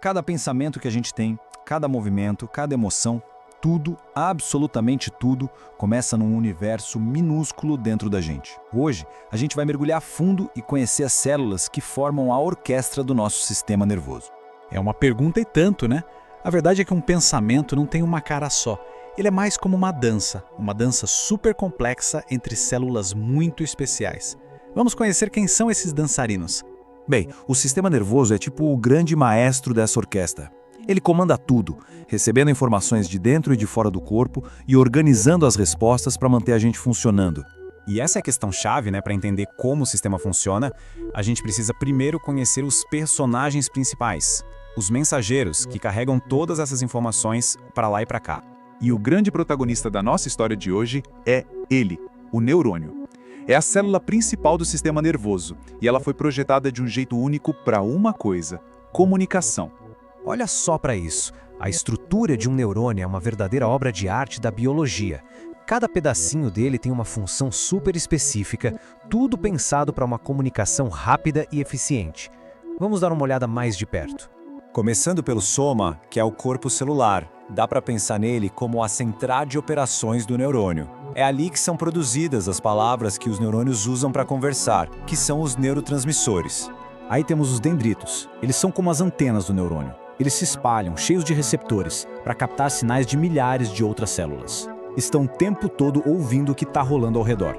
Cada pensamento que a gente tem, cada movimento, cada emoção, tudo, absolutamente tudo, começa num universo minúsculo dentro da gente. Hoje, a gente vai mergulhar fundo e conhecer as células que formam a orquestra do nosso sistema nervoso. É uma pergunta e tanto, né? A verdade é que um pensamento não tem uma cara só. Ele é mais como uma dança super complexa entre células muito especiais. Vamos conhecer quem são esses dançarinos. Bem, o sistema nervoso é tipo o grande maestro dessa orquestra. Ele comanda tudo, recebendo informações de dentro e de fora do corpo e organizando as respostas para manter a gente funcionando. E essa é a questão-chave, né? Para entender como o sistema funciona, a gente precisa primeiro conhecer os personagens principais, os mensageiros que carregam todas essas informações para lá e para cá. E o grande protagonista da nossa história de hoje é ele, o neurônio. É a célula principal do sistema nervoso e ela foi projetada de um jeito único para uma coisa: comunicação. Olha só para isso. A estrutura de um neurônio é uma verdadeira obra de arte da biologia. Cada pedacinho dele tem uma função super específica, tudo pensado para uma comunicação rápida e eficiente. Vamos dar uma olhada mais de perto. Começando pelo soma, que é o corpo celular. Dá para pensar nele como a central de operações do neurônio. É ali que são produzidas as palavras que os neurônios usam para conversar, que são os neurotransmissores. Aí temos os dendritos. Eles são como as antenas do neurônio. Eles se espalham, cheios de receptores, para captar sinais de milhares de outras células. Estão o tempo todo ouvindo o que está rolando ao redor.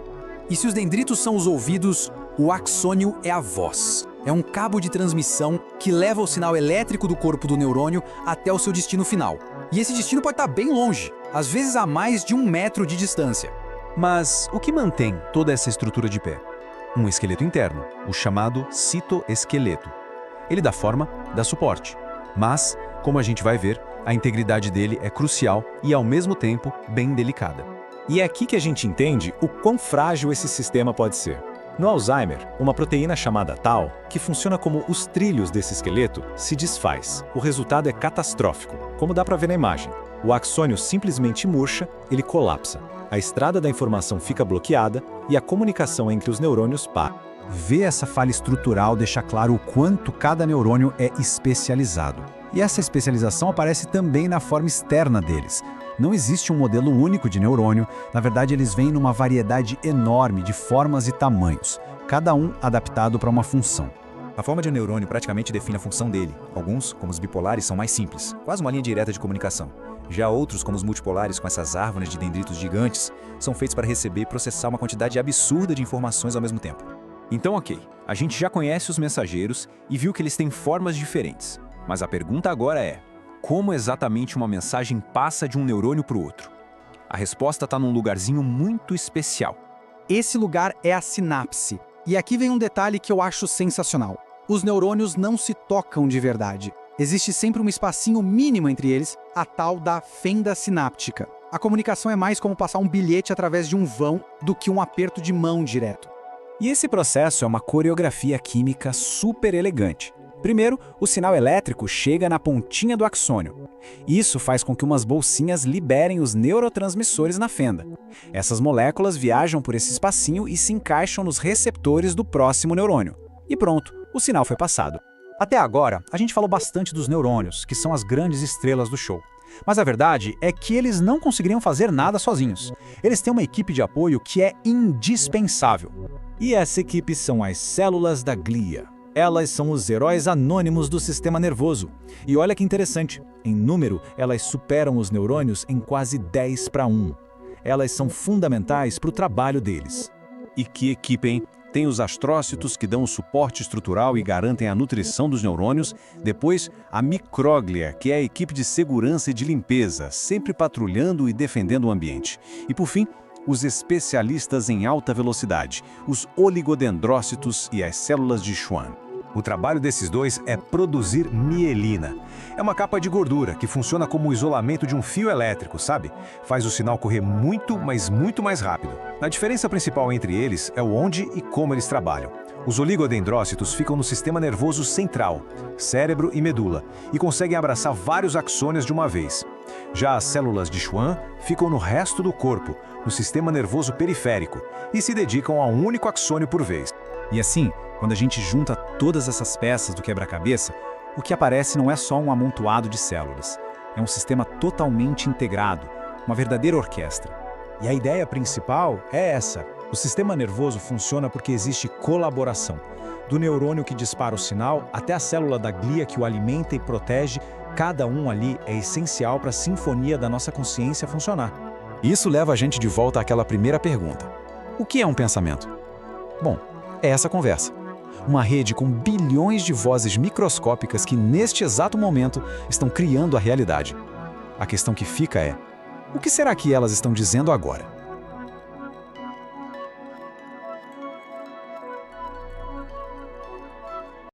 E se os dendritos são os ouvidos, o axônio é a voz. É um cabo de transmissão que leva o sinal elétrico do corpo do neurônio até o seu destino final. E esse destino pode estar bem longe, às vezes a mais de 1 metro de distância. Mas o que mantém toda essa estrutura de pé? Um esqueleto interno, o chamado citoesqueleto. Ele dá forma, dá suporte. Mas, como a gente vai ver, a integridade dele é crucial e, ao mesmo tempo, bem delicada. E é aqui que a gente entende o quão frágil esse sistema pode ser. No Alzheimer, uma proteína chamada tau, que funciona como os trilhos desse esqueleto, se desfaz. O resultado é catastrófico, como dá para ver na imagem. O axônio simplesmente murcha, ele colapsa. A estrada da informação fica bloqueada e a comunicação entre os neurônios para. Ver essa falha estrutural deixa claro o quanto cada neurônio é especializado. E essa especialização aparece também na forma externa deles. Não existe um modelo único de neurônio, na verdade eles vêm numa variedade enorme de formas e tamanhos, cada um adaptado para uma função. A forma de um neurônio praticamente define a função dele. Alguns, como os bipolares, são mais simples, quase uma linha direta de comunicação. Já outros, como os multipolares, com essas árvores de dendritos gigantes, são feitos para receber e processar uma quantidade absurda de informações ao mesmo tempo. Então, ok, a gente já conhece os mensageiros e viu que eles têm formas diferentes. Mas a pergunta agora é: como exatamente uma mensagem passa de um neurônio para o outro? A resposta está num lugarzinho muito especial. Esse lugar é a sinapse. E aqui vem um detalhe que eu acho sensacional. Os neurônios não se tocam de verdade. Existe sempre um espacinho mínimo entre eles, a tal da fenda sináptica. A comunicação é mais como passar um bilhete através de um vão do que um aperto de mão direto. E esse processo é uma coreografia química super elegante. Primeiro, o sinal elétrico chega na pontinha do axônio. Isso faz com que umas bolsinhas liberem os neurotransmissores na fenda. Essas moléculas viajam por esse espacinho e se encaixam nos receptores do próximo neurônio. E pronto, o sinal foi passado. Até agora, a gente falou bastante dos neurônios, que são as grandes estrelas do show. Mas a verdade é que eles não conseguiriam fazer nada sozinhos. Eles têm uma equipe de apoio que é indispensável. E essa equipe são as células da glia. Elas são os heróis anônimos do sistema nervoso. E olha que interessante, em número, elas superam os neurônios em quase 10:1. Elas são fundamentais para o trabalho deles. E que equipe, hein? Tem os astrócitos que dão o suporte estrutural e garantem a nutrição dos neurônios. Depois, a micróglia, que é a equipe de segurança e de limpeza, sempre patrulhando e defendendo o ambiente. E por fim, os especialistas em alta velocidade, os oligodendrócitos e as células de Schwann. O trabalho desses dois é produzir mielina. É uma capa de gordura que funciona como o isolamento de um fio elétrico, sabe? Faz o sinal correr muito, mas muito mais rápido. A diferença principal entre eles é o onde e como eles trabalham. Os oligodendrócitos ficam no sistema nervoso central, cérebro e medula, e conseguem abraçar vários axônios de uma vez. Já as células de Schwann ficam no resto do corpo, no sistema nervoso periférico, e se dedicam a um único axônio por vez. E assim, quando a gente junta todas essas peças do quebra-cabeça, O que aparece não é só um amontoado de células. É um sistema totalmente integrado, uma verdadeira orquestra. E a ideia principal é essa. O sistema nervoso funciona porque existe colaboração. Do neurônio que dispara o sinal até a célula da glia que o alimenta e protege, cada um ali é essencial para a sinfonia da nossa consciência funcionar. Isso leva a gente de volta àquela primeira pergunta. O que é um pensamento? Bom, é essa conversa. Uma rede com bilhões de vozes microscópicas que, neste exato momento, estão criando a realidade. A questão que fica é: o que será que elas estão dizendo agora?